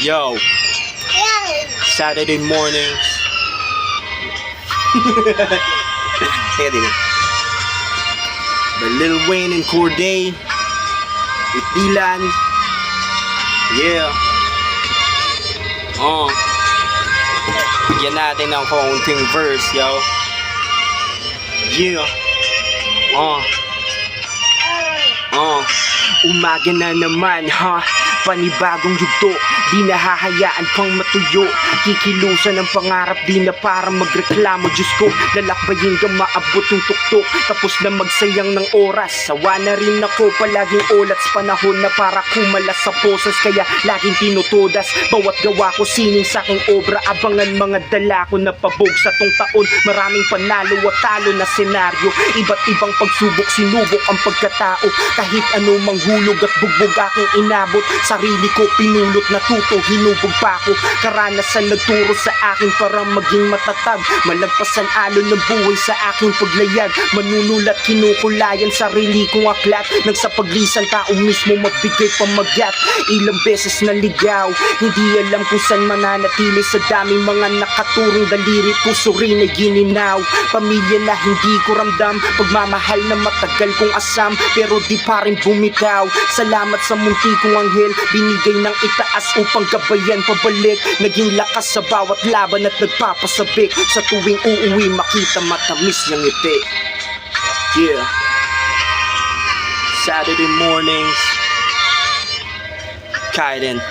Yo, Saturday mornings. Teka din. The Lil Wayne and Corday with Dylan. Yeah. Bigyan natin ng konting verse, yo. Yeah. Umaga na naman, ha? Panibagong yugto, di nahahayaan pang matuyo. Kikilusan ng pangarap, di na para magreklamo. Diyos ko, lalakbayin ka maabot yung tuktok. Tapos na magsayang ng oras. Sawa na rin ako, palaging olat sa panahon na para kumalas sa poses. Kaya laging tinutodas, bawat gawa ko sining saking obra. Abangan mga dala ko na pabog sa tong taon. Maraming panalo at talo na senaryo. Iba't ibang pagsubok, sinubok ang pagkatao. Kahit ano manghulog at bugbog aking inabot. Sarili ko pinulot, natuto, hinubog pa ako. Karanasan nagturo sa akin para maging matatag. Malagpasan alon ng buhay sa aking paglayag. Manunulat, kinukulayan sarili kong aklat. Nang sa paglisan tao mismo magbigay pamagat. Ilang beses naligaw, hindi alam kung saan mananatili. Sa daming mga nakaturong daliri, puso rin ay gininaw. Pamilya na hindi ko ramdam, pagmamahal na matagal kong asam, pero di pa rin bumitaw. Salamat sa munti kong anghel, binigay ng itaas upang gabayan pabalik. Naging lakas sa bawat laban at nagpapasabik. Sa tuwing uuwi makita matamis niyang ngiti. Yeah. Saturday mornings, Kaiden.